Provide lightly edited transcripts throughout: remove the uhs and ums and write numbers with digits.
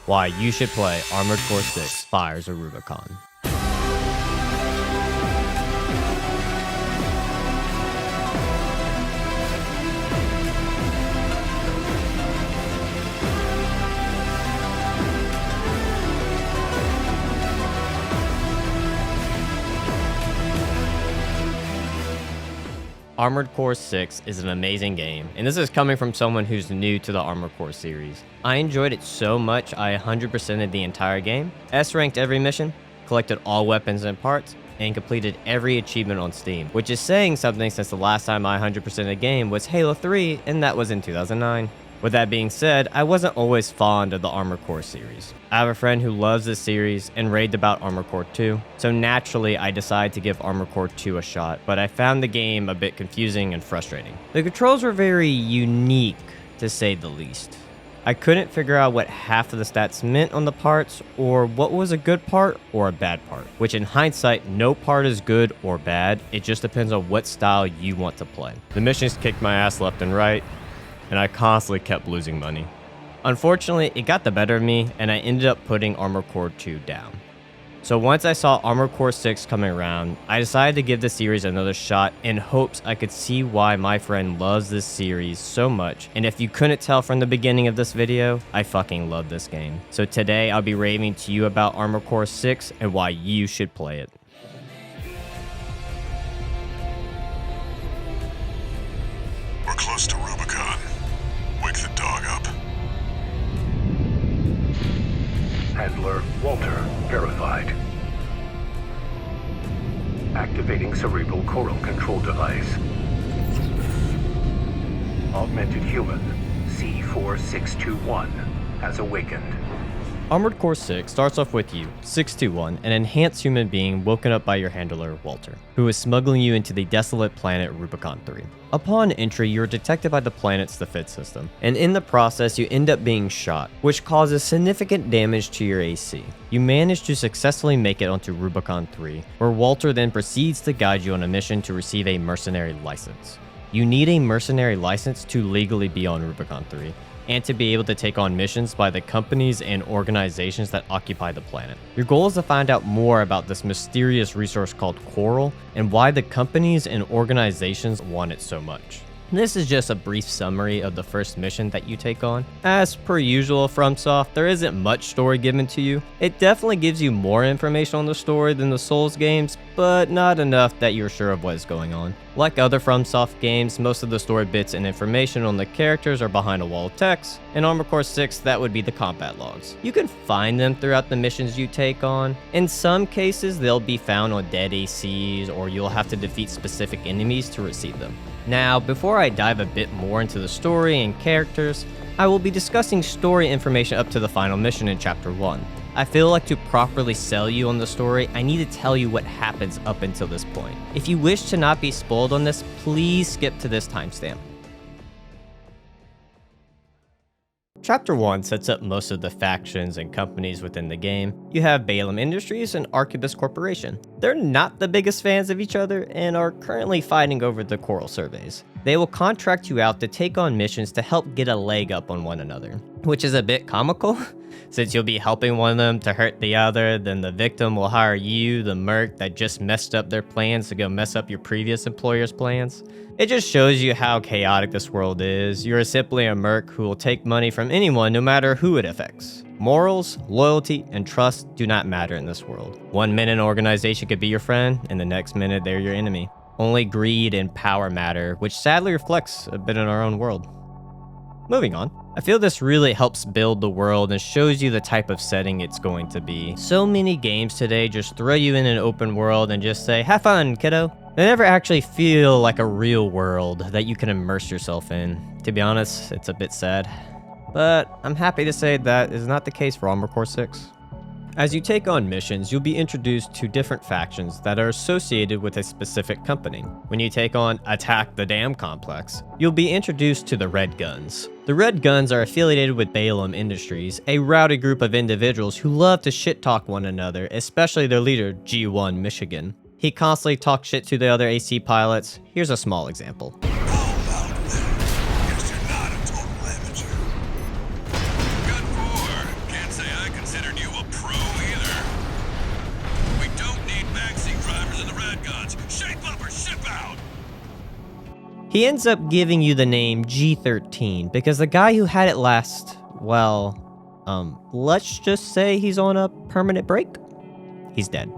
why you should play Armored Core 6 Fires of Rubicon. Armored Core 6 is an amazing game, and this is coming from someone who's new to the Armored Core series. I enjoyed it so much I 100%ed the entire game, S-ranked every mission, collected all weapons and parts, and completed every achievement on Steam, which is saying something since the last time I 100%ed a game was Halo 3, and that was in 2009. With that being said, I wasn't always fond of the Armored Core series. I have a friend who loves this series and raved about Armored Core 2, so naturally I decided to give Armored Core 2 a shot, but I found the game a bit confusing and frustrating. The controls were very unique, to say the least. I couldn't figure out what half of the stats meant on the parts, or what was a good part or a bad part, which in hindsight, no part is good or bad, it just depends on what style you want to play. The missions kicked my ass left and right, and I constantly kept losing money. Unfortunately, it got the better of me, and I ended up putting Armored Core 2 down. So once I saw Armored Core 6 coming around, I decided to give the series another shot in hopes I could see why my friend loves this series so much, and if you couldn't tell from the beginning of this video, I fucking love this game. So today I'll be raving to you about Armored Core 6 and why you should play it. We're close to Rubicon. Wake the dog up. Handler Walter verified. Activating cerebral coral control device. Augmented human C4621 has awakened. Armored Core 6 starts off with you, 621, an enhanced human being woken up by your handler, Walter, who is smuggling you into the desolate planet Rubicon 3. Upon entry, you are detected by the planet's defense system, and in the process, you end up being shot, which causes significant damage to your AC. You manage to successfully make it onto Rubicon 3, where Walter then proceeds to guide you on a mission to receive a mercenary license. You need a mercenary license to legally be on Rubicon 3, and to be able to take on missions by the companies and organizations that occupy the planet. Your goal is to find out more about this mysterious resource called coral, and why the companies and organizations want it so much. This is just a brief summary of the first mission that you take on. As per usual FromSoft, there isn't much story given to you. It definitely gives you more information on the story than the Souls games, but not enough that you're sure of what is going on. Like other FromSoft games, most of the story bits and information on the characters are behind a wall of text. In Armored Core 6, that would be the combat logs. You can find them throughout the missions you take on. In some cases, they'll be found on dead ACs, or you'll have to defeat specific enemies to receive them. Now, before I dive a bit more into the story and characters, I will be discussing story information up to the final mission in Chapter 1. I feel like to properly sell you on the story, I need to tell you what happens up until this point. If you wish to not be spoiled on this, please skip to this timestamp. Chapter 1 sets up most of the factions and companies within the game. You have Balaam Industries and Arquebus Corporation. They're not the biggest fans of each other and are currently fighting over the coral surveys. They will contract you out to take on missions to help get a leg up on one another, which is a bit comical. Since you'll be helping one of them to hurt the other, then the victim will hire you, the merc that just messed up their plans, to go mess up your previous employer's plans. It just shows you how chaotic this world is. You're simply a merc who will take money from anyone no matter who it affects. Morals, loyalty, and trust do not matter in this world. One minute an organization could be your friend, and the next minute they're your enemy. Only greed and power matter, which sadly reflects a bit in our own world. Moving on. I feel this really helps build the world and shows you the type of setting it's going to be. So many games today just throw you in an open world and just say, have fun, kiddo. They never actually feel like a real world that you can immerse yourself in. To be honest, it's a bit sad. But I'm happy to say that is not the case for Armored Core 6. As you take on missions, you'll be introduced to different factions that are associated with a specific company. When you take on Attack the Dam Complex, you'll be introduced to the Red Guns. The Red Guns are affiliated with Balaam Industries, a rowdy group of individuals who love to shit-talk one another, especially their leader, G1 Michigan. He constantly talks shit to the other AC pilots. Here's a small example. Guess you're not a total amateur. Gun 4. Can't say He ends up giving you the name G13 because the guy who had it last, well, let's just say he's on a permanent break. He's dead.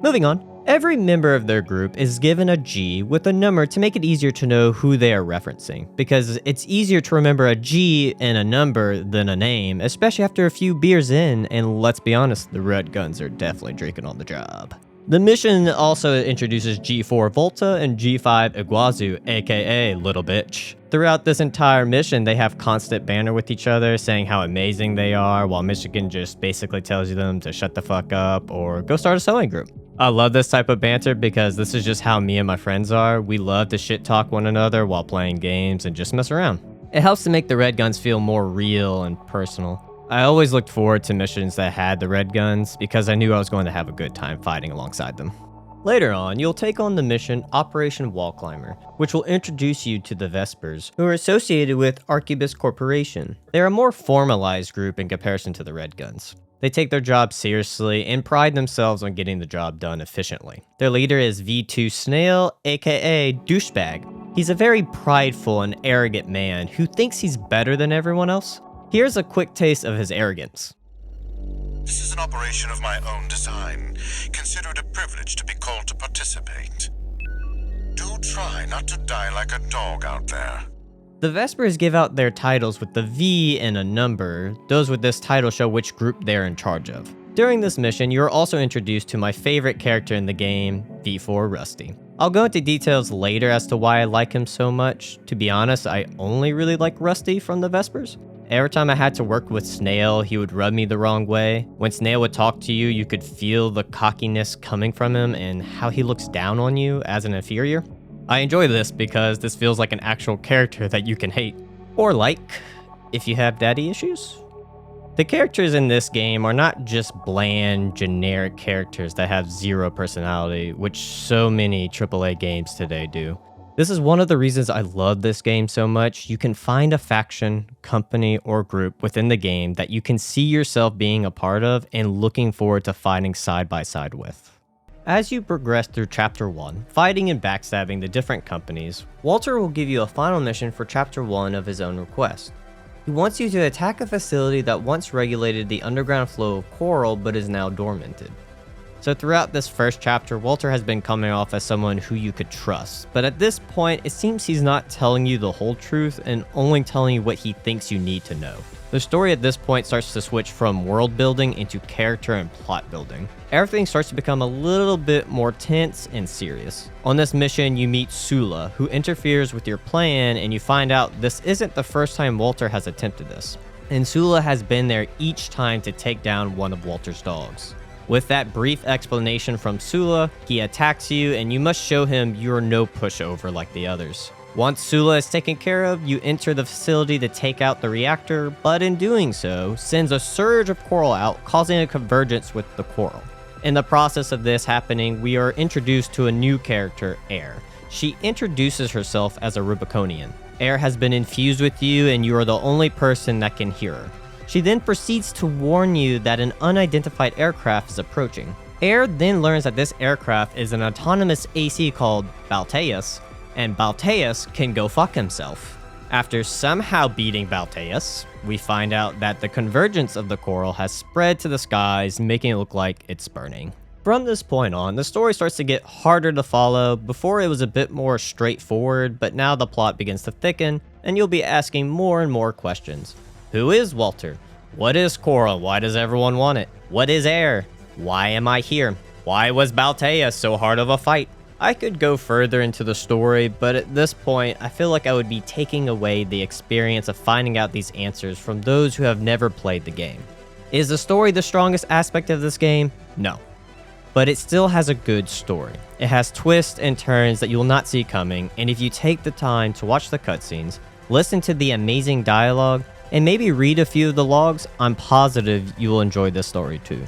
Moving on. Every member of their group is given a G with a number to make it easier to know who they are referencing, because it's easier to remember a G and a number than a name, especially after a few beers in, and let's be honest, the Red Guns are definitely drinking on the job. The mission also introduces G4 Volta and G5 Iguazu, aka Little Bitch. Throughout this entire mission, they have constant banter with each other, saying how amazing they are, while Michigan just basically tells them to shut the fuck up or go start a sewing group. I love this type of banter because this is just how me and my friends are. We love to shit talk one another while playing games and just mess around. It helps to make the Red Guns feel more real and personal. I always looked forward to missions that had the Red Guns because I knew I was going to have a good time fighting alongside them. Later on, you'll take on the mission Operation Wall Climber, which will introduce you to the Vespers, who are associated with Arquebus Corporation. They're a more formalized group in comparison to the Red Guns. They take their job seriously and pride themselves on getting the job done efficiently. Their leader is V2 Snail, aka Douchebag. He's a very prideful and arrogant man who thinks he's better than everyone else. Here's a quick taste of his arrogance. This is an operation of my own design. Consider it a privilege to be called to participate. Do try not to die like a dog out there. The Vespers give out their titles with the V and a number. Those with this title show which group they're in charge of. During this mission, you're also introduced to my favorite character in the game, V4 Rusty. I'll go into details later as to why I like him so much. To be honest, I only really like Rusty from the Vespers. Every time I had to work with Snail, he would rub me the wrong way. When Snail would talk to you, you could feel the cockiness coming from him and how he looks down on you as an inferior. I enjoy this because this feels like an actual character that you can hate. Or like, if you have daddy issues. The characters in this game are not just bland, generic characters that have zero personality, which so many AAA games today do. This is one of the reasons I love this game so much. You can find a faction, company, or group within the game that you can see yourself being a part of and looking forward to fighting side by side with. As you progress through Chapter 1, fighting and backstabbing the different companies, Walter will give you a final mission for Chapter 1 of his own request. He wants you to attack a facility that once regulated the underground flow of coral but is now dormanted. So throughout this first chapter, Walter has been coming off as someone who you could trust, but at this point, it seems he's not telling you the whole truth and only telling you what he thinks you need to know. The story at this point starts to switch from world building into character and plot building. Everything starts to become a little bit more tense and serious. On this mission, you meet Sula, who interferes with your plan, and you find out this isn't the first time Walter has attempted this. And Sula has been there each time to take down one of Walter's dogs. With that brief explanation from Sula, he attacks you and you must show him you're no pushover like the others. Once Sula is taken care of, you enter the facility to take out the reactor, but in doing so, sends a surge of coral out, causing a convergence with the coral. In the process of this happening, we are introduced to a new character, Air. She introduces herself as a Rubiconian. Air has been infused with you and you are the only person that can hear her. She then proceeds to warn you that an unidentified aircraft is approaching. Air then learns that this aircraft is an autonomous AC called Balteus, and Balteus can go fuck himself. After somehow beating Balteus, we find out that the convergence of the coral has spread to the skies, making it look like it's burning. From this point on, the story starts to get harder to follow. Before it was a bit more straightforward, but now the plot begins to thicken, and you'll be asking more and more questions. Who is Walter? What is coral? Why does everyone want it? What is air? Why am I here? Why was Baltea so hard of a fight? I could go further into the story, but at this point, I feel like I would be taking away the experience of finding out these answers from those who have never played the game. Is the story the strongest aspect of this game? No. But it still has a good story. It has twists and turns that you will not see coming, and if you take the time to watch the cutscenes, listen to the amazing dialogue, and maybe read a few of the logs, I'm positive you will enjoy this story too.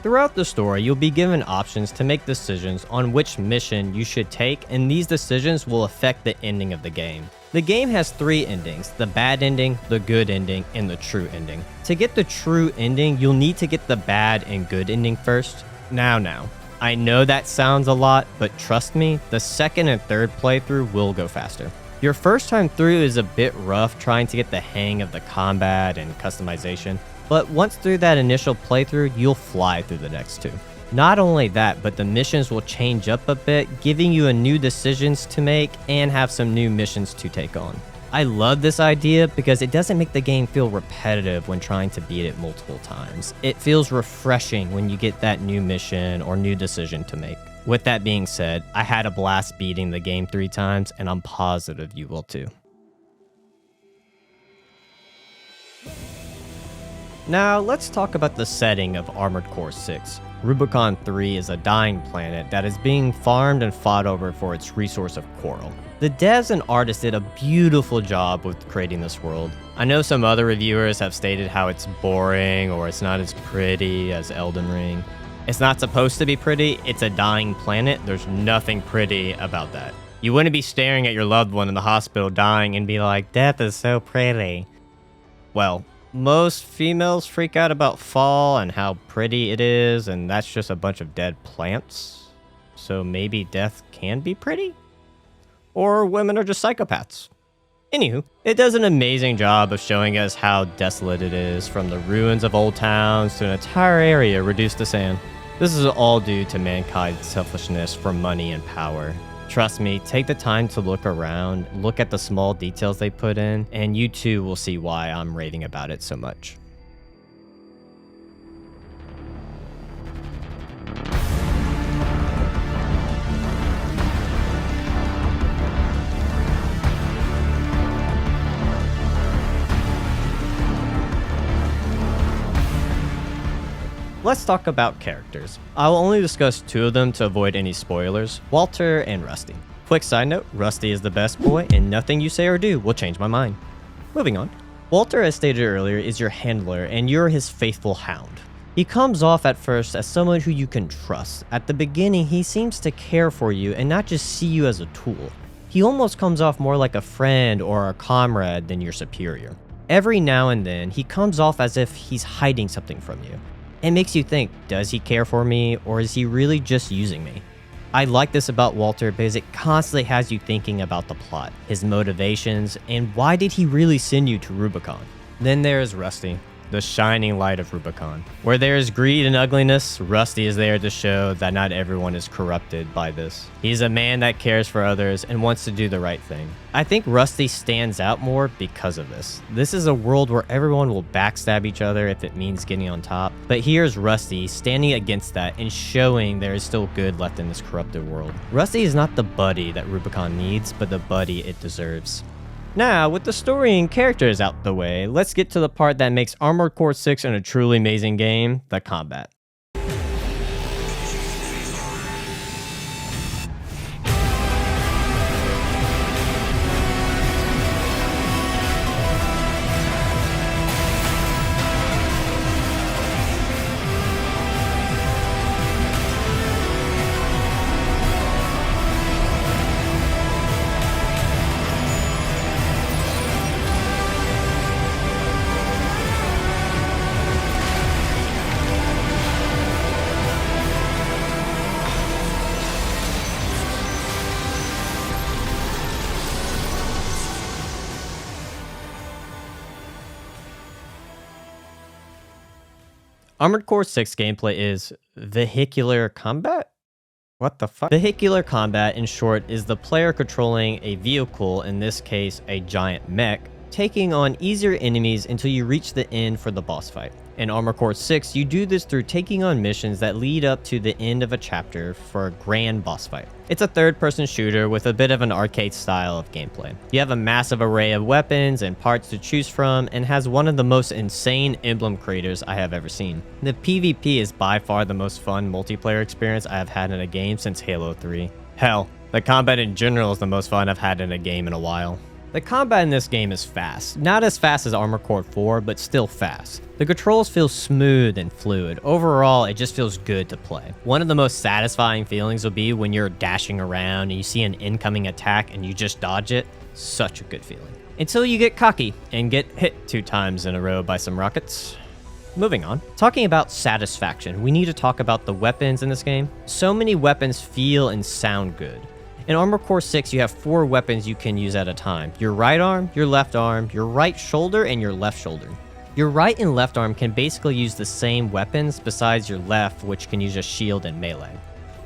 Throughout the story, you'll be given options to make decisions on which mission you should take, and these decisions will affect the ending of the game. The game has 3 endings: the bad ending, the good ending, and the true ending. To get the true ending, you'll need to get the bad and good ending first. Now, I know that sounds a lot, but trust me, the second and third playthrough will go faster. Your first time through is a bit rough trying to get the hang of the combat and customization, but once through that initial playthrough, you'll fly through the next two. Not only that, but the missions will change up a bit, giving you a new decisions to make and have some new missions to take on. I love this idea because it doesn't make the game feel repetitive when trying to beat it multiple times. It feels refreshing when you get that new mission or new decision to make. With that being said, I had a blast beating the game 3 times, and I'm positive you will too. Now, let's talk about the setting of Armored Core 6. Rubicon 3 is a dying planet that is being farmed and fought over for its resource of coral. The devs and artists did a beautiful job with creating this world. I know some other reviewers have stated how it's boring or it's not as pretty as Elden Ring. It's not supposed to be pretty, it's a dying planet, there's nothing pretty about that. You wouldn't be staring at your loved one in the hospital dying and be like, death is so pretty. Well, most females freak out about fall and how pretty it is, and that's just a bunch of dead plants. So maybe death can be pretty? Or women are just psychopaths. Anywho, it does an amazing job of showing us how desolate it is, from the ruins of old towns to an entire area reduced to sand. This is all due to mankind's selfishness for money and power. Trust me, take the time to look around, look at the small details they put in, and you too will see why I'm raving about it so much. Let's talk about characters. I will only discuss 2 of them to avoid any spoilers, Walter and Rusty. Quick side note, Rusty is the best boy and nothing you say or do will change my mind. Moving on. Walter, as stated earlier, is your handler and you're his faithful hound. He comes off at first as someone who you can trust. At the beginning, he seems to care for you and not just see you as a tool. He almost comes off more like a friend or a comrade than your superior. Every now and then, he comes off as if he's hiding something from you. It makes you think, does he care for me, or is he really just using me? I like this about Walter because it constantly has you thinking about the plot, his motivations, and why did he really send you to Rubicon? Then there is Rusty, the shining light of Rubicon. Where there is greed and ugliness, Rusty is there to show that not everyone is corrupted by this. He's a man that cares for others and wants to do the right thing. I think Rusty stands out more because of this. This is a world where everyone will backstab each other if it means getting on top, but here's Rusty standing against that and showing there is still good left in this corrupted world. Rusty is not the buddy that Rubicon needs, but the buddy it deserves. Now, with the story and characters out the way, let's get to the part that makes Armored Core 6 a truly amazing game, the combat. Armored Core 6 gameplay is vehicular combat? What the fuck? Vehicular combat, in short, is the player controlling a vehicle, in this case a giant mech, taking on easier enemies until you reach the end for the boss fight. In Armored Core 6, you do this through taking on missions that lead up to the end of a chapter for a grand boss fight. It's a third-person shooter with a bit of an arcade style of gameplay. You have a massive array of weapons and parts to choose from, and has one of the most insane emblem creators I have ever seen. The PvP is by far the most fun multiplayer experience I have had in a game since Halo 3. Hell, the combat in general is the most fun I've had in a game in a while. The combat in this game is fast. Not as fast as Armored Core 4, but still fast. The controls feel smooth and fluid. Overall, it just feels good to play. One of the most satisfying feelings will be when you're dashing around and you see an incoming attack and you just dodge it. Such a good feeling. Until you get cocky and get hit 2 times in a row by some rockets. Moving on. Talking about satisfaction, we need to talk about the weapons in this game. So many weapons feel and sound good. In Armor Core 6, you have 4 weapons you can use at a time: your right arm, your left arm, your right shoulder, and your left shoulder. Your right and left arm can basically use the same weapons besides your left, which can use a shield and melee.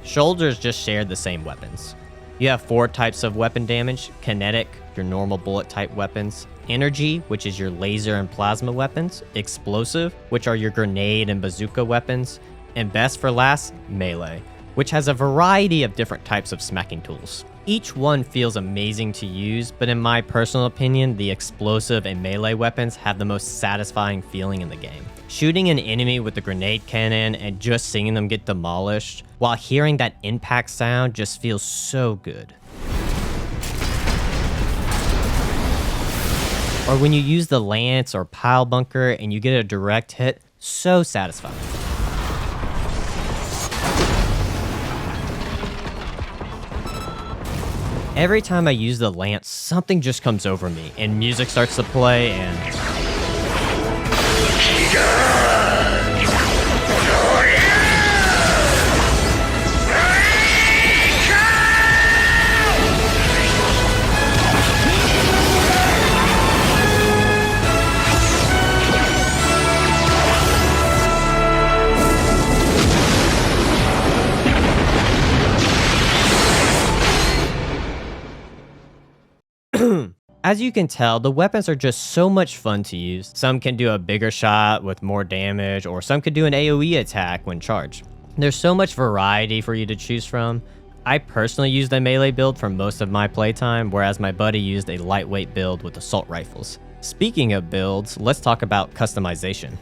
Shoulders just share the same weapons. You have 4 types of weapon damage: kinetic, your normal bullet type weapons; energy, which is your laser and plasma weapons; explosive, which are your grenade and bazooka weapons; and best for last, melee, which has a variety of different types of smacking tools. Each one feels amazing to use, but in my personal opinion, the explosive and melee weapons have the most satisfying feeling in the game. Shooting an enemy with the grenade cannon and just seeing them get demolished, while hearing that impact sound, just feels so good. Or when you use the lance or pile bunker and you get a direct hit, so satisfying. Every time I use the lance, something just comes over me and music starts to play and... As you can tell, the weapons are just so much fun to use. Some can do a bigger shot with more damage, or some could do an AoE attack when charged. There's so much variety for you to choose from. I personally used a melee build for most of my playtime, whereas my buddy used a lightweight build with assault rifles. Speaking of builds, let's talk about customization.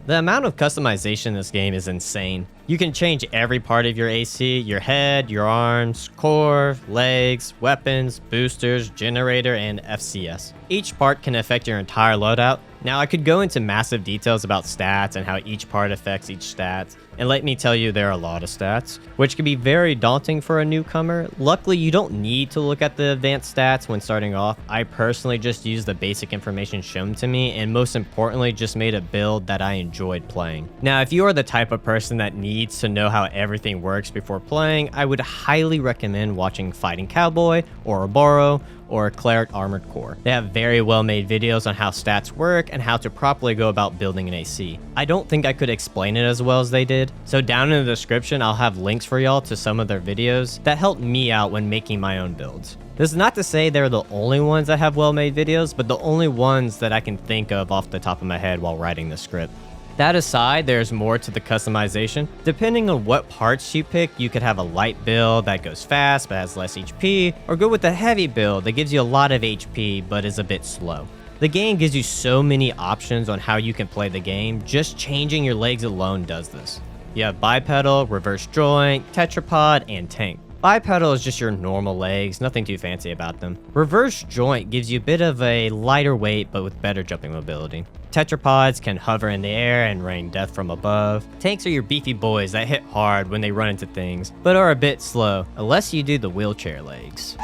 The amount of customization in this game is insane. You can change every part of your AC: your head, your arms, core, legs, weapons, boosters, generator, and FCS. Each part can affect your entire loadout. Now, I could go into massive details about stats and how each part affects each stat, and let me tell you, there are a lot of stats, which can be very daunting for a newcomer. Luckily, you don't need to look at the advanced stats when starting off. I personally just used the basic information shown to me, and most importantly, just made a build that I enjoyed playing. Now, if you are the type of person that needs to know how everything works before playing, I would highly recommend watching FightingCowboy, or Oboro, or Cleric Armored Core. They have very well made videos on how stats work and how to properly go about building an AC. I don't think I could explain it as well as they did, so down in the description I'll have links for y'all to some of their videos that helped me out when making my own builds. This is not to say they're the only ones that have well made videos, but the only ones that I can think of off the top of my head while writing the script. That aside, there's more to the customization. Depending on what parts you pick, you could have a light build that goes fast but has less HP, or go with a heavy build that gives you a lot of HP but is a bit slow. The game gives you so many options on how you can play the game. Just changing your legs alone does this. You have bipedal, reverse joint, tetrapod, and tank. Bipedal is just your normal legs, nothing too fancy about them. Reverse joint gives you a bit of a lighter weight but with better jumping mobility. Tetrapods can hover in the air and rain death from above. Tanks are your beefy boys that hit hard when they run into things, but are a bit slow, unless you do the wheelchair legs.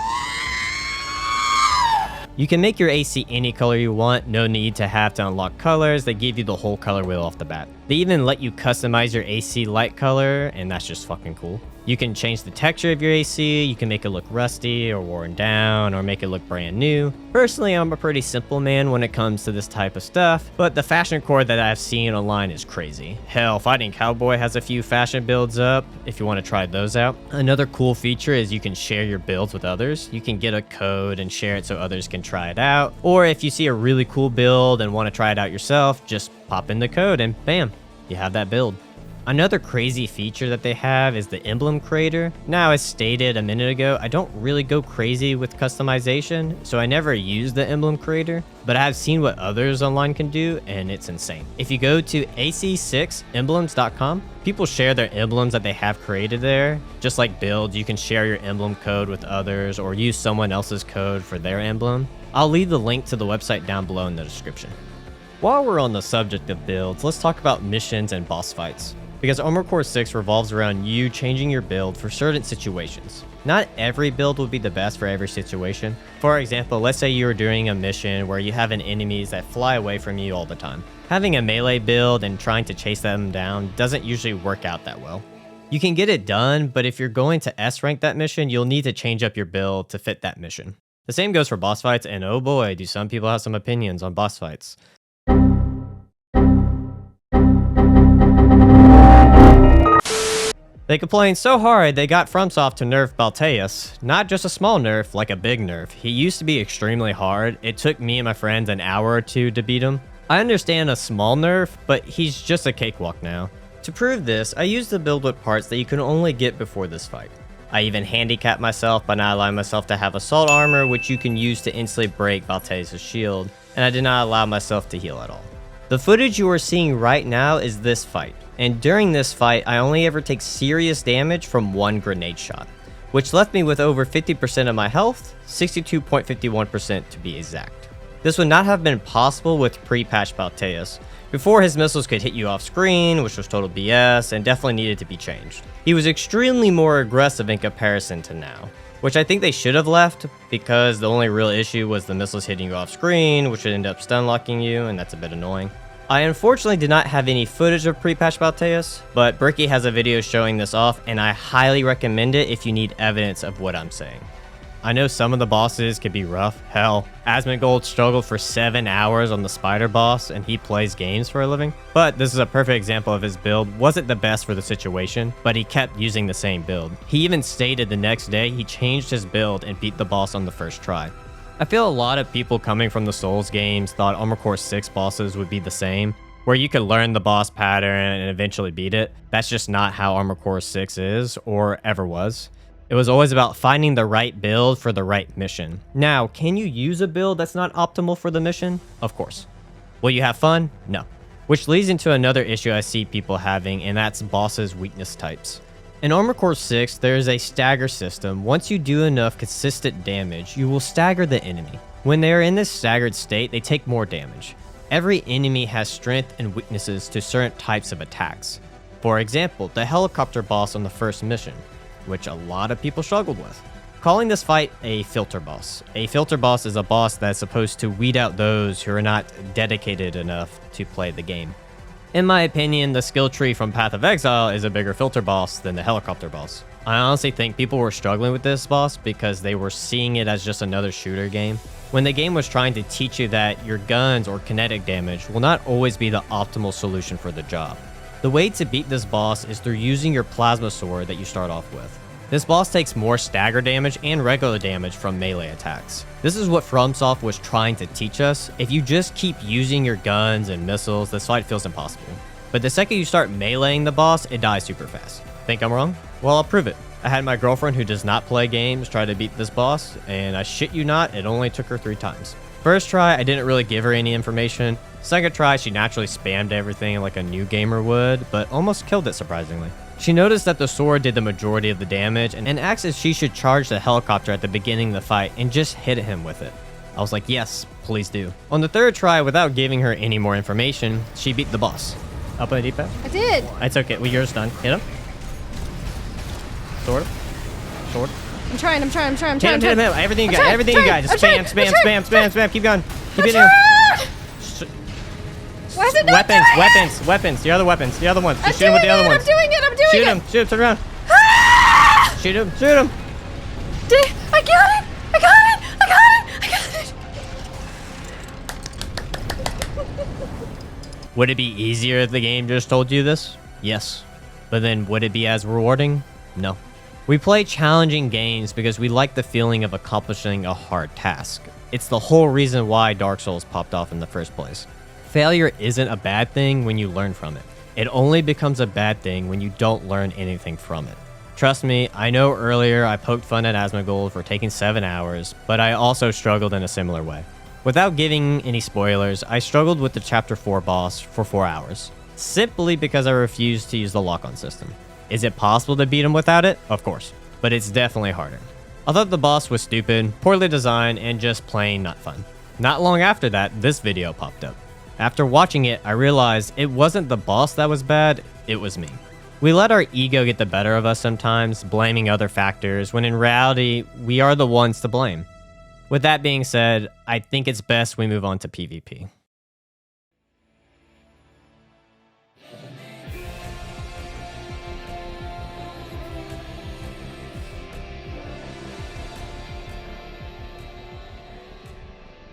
You can make your AC any color you want, no need to have to unlock colors. They give you the whole color wheel off the bat. They even let you customize your AC light color, and that's just fucking cool. You can change the texture of your AC, you can make it look rusty or worn down, or make it look brand new. Personally, I'm a pretty simple man when it comes to this type of stuff, but the fashion core that I've seen online is crazy. Hell, FightingCowboy has a few fashion builds up, if you want to try those out. Another cool feature is you can share your builds with others. You can get a code and share it so others can try it out. Or if you see a really cool build and want to try it out yourself, just pop in the code and bam, you have that build. Another crazy feature that they have is the emblem creator. Now, as stated a minute ago, I don't really go crazy with customization, so I never use the emblem creator, but I have seen what others online can do, and it's insane. If you go to ac6emblems.com, people share their emblems that they have created there. Just like builds, you can share your emblem code with others or use someone else's code for their emblem. I'll leave the link to the website down below in the description. While we're on the subject of builds, let's talk about missions and boss fights. because Armored Core 6 revolves around you changing your build for certain situations. Not every build will be the best for every situation. For example, let's say you are doing a mission where you have enemies that fly away from you all the time. Having a melee build and trying to chase them down doesn't usually work out that well. You can get it done, but if you're going to S rank that mission, you'll need to change up your build to fit that mission. The same goes for boss fights, and oh boy, do some people have some opinions on boss fights. They complained so hard they got FromSoft to nerf Balteus. Not just a small nerf, like a big nerf. He used to be extremely hard. It took me and my friends an hour or two to beat him. I understand a small nerf, but he's just a cakewalk now. To prove this, I used the build with parts that you can only get before this fight. I even handicapped myself by not allowing myself to have assault armor, which you can use to instantly break Balteus' shield, and I did not allow myself to heal at all. The footage you are seeing right now is this fight, and during this fight I only ever take serious damage from one grenade shot, which left me with over 50% of my health, 62.51% to be exact. This would not have been possible with pre-patch Balteus. Before, his missiles could hit you off screen, which was total BS and definitely needed to be changed. He was extremely more aggressive in comparison to now, which I think they should have left, because the only real issue was the missiles hitting you off screen, which would end up stun locking you, and that's a bit annoying. I unfortunately did not have any footage of pre-patch Balteus, but Bricky has a video showing this off, and I highly recommend it if you need evidence of what I'm saying. I know some of the bosses can be rough. Hell, Asmongold struggled for 7 hours on the spider boss, and he plays games for a living. But this is a perfect example of his build. Wasn't the best for the situation, but he kept using the same build. He even stated the next day he changed his build and beat the boss on the first try. I feel a lot of people coming from the Souls games thought Armored Core 6 bosses would be the same, where you could learn the boss pattern and eventually beat it. That's just not how Armored Core 6 is, or ever was. It was always about finding the right build for the right mission. Now, can you use a build that's not optimal for the mission? Of course. Will you have fun? No. Which leads into another issue I see people having, and that's bosses' weakness types. In Armored Core 6, there is a stagger system. Once you do enough consistent damage, you will stagger the enemy. When they are in this staggered state, they take more damage. Every enemy has strength and weaknesses to certain types of attacks. For example, the helicopter boss on the first mission, which a lot of people struggled with. Calling this fight a filter boss. A filter boss is a boss that's supposed to weed out those who are not dedicated enough to play the game. In my opinion, the skill tree from Path of Exile is a bigger filter boss than the helicopter boss. I honestly think people were struggling with this boss because they were seeing it as just another shooter game, when the game was trying to teach you that your guns or kinetic damage will not always be the optimal solution for the job. The way to beat this boss is through using your plasma sword that you start off with. This boss takes more stagger damage and regular damage from melee attacks. This is what FromSoft was trying to teach us. If you just keep using your guns and missiles, this fight feels impossible. But the second you start meleeing the boss, it dies super fast. Think I'm wrong? Well, I'll prove it. I had my girlfriend who does not play games try to beat this boss, and I shit you not, it only took her 3 times. First try, I didn't really give her any information. Second try, she naturally spammed everything like a new gamer would, but almost killed it surprisingly. She noticed that the sword did the majority of the damage and asked if she should charge the helicopter at the beginning of the fight and just hit him with it. I was like, yes, please do. On the third try, without giving her any more information, she beat the boss. Up on the D-pad? I did. It's okay, well, yours done. Hit him. Sword. Sword. I'm trying. Hit him. Everything you got. Just spam. Keep going. Keep hitting him. Why is it not Weapons. The other weapons. The other ones. Just shoot him with the other ones. I'm doing it. Shoot him. Turn around. Ah! Shoot him. I got it. Would it be easier if the game just told you this? Yes. But then would it be as rewarding? No. We play challenging games because we like the feeling of accomplishing a hard task. It's the whole reason why Dark Souls popped off in the first place. Failure isn't a bad thing when you learn from it. It only becomes a bad thing when you don't learn anything from it. Trust me, I know earlier I poked fun at Asmongold for taking 7 hours, but I also struggled in a similar way. Without giving any spoilers, I struggled with the Chapter 4 boss for 4 hours, simply because I refused to use the lock-on system. Is it possible to beat him without it? Of course, but it's definitely harder. I thought the boss was stupid, poorly designed, and just plain not fun. Not long after that, this video popped up. After watching it, I realized it wasn't the boss that was bad, it was me. We let our ego get the better of us sometimes, blaming other factors, when in reality, we are the ones to blame. With that being said, I think it's best we move on to PvP.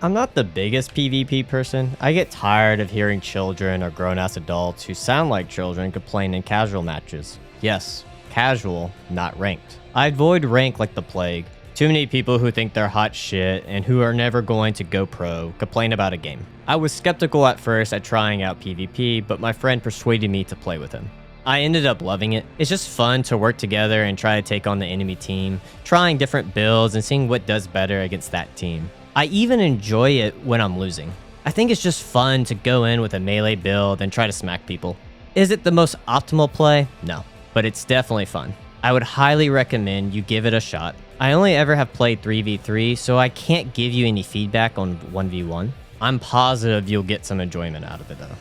I'm not the biggest PvP person. I get tired of hearing children or grown-ass adults who sound like children complain in casual matches. Yes, casual, not ranked. I avoid rank like the plague. Too many people who think they're hot shit and who are never going to go pro complain about a game. I was skeptical at first at trying out PvP, but my friend persuaded me to play with him. I ended up loving it. It's just fun to work together and try to take on the enemy team, trying different builds and seeing what does better against that team. I even enjoy it when I'm losing. I think it's just fun to go in with a melee build and try to smack people. Is it the most optimal play? No, but it's definitely fun. I would highly recommend you give it a shot. I only ever have played 3v3, so I can't give you any feedback on 1v1. I'm positive you'll get some enjoyment out of it though.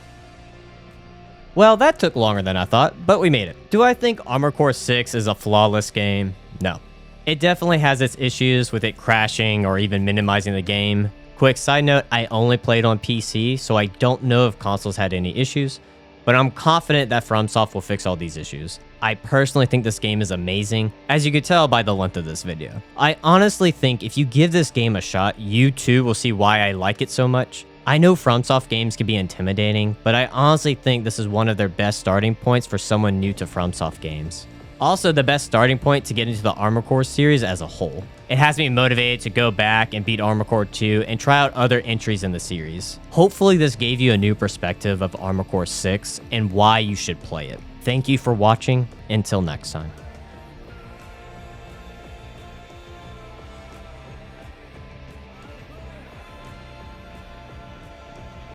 Well, that took longer than I thought, but we made it. Do I think Armored Core 6 is a flawless game? No. It definitely has its issues with it crashing or even minimizing the game. Quick side note, I only played on PC, so I don't know if consoles had any issues, but I'm confident that FromSoft will fix all these issues. I personally think this game is amazing, as you could tell by the length of this video. I honestly think if you give this game a shot, you too will see why I like it so much. I know FromSoft games can be intimidating, but I honestly think this is one of their best starting points for someone new to FromSoft games. Also, the best starting point to get into the Armored Core series as a whole. It has me motivated to go back and beat Armored Core 2 and try out other entries in the series. Hopefully this gave you a new perspective of Armored Core 6 and why you should play it. Thank you for watching. Until next time.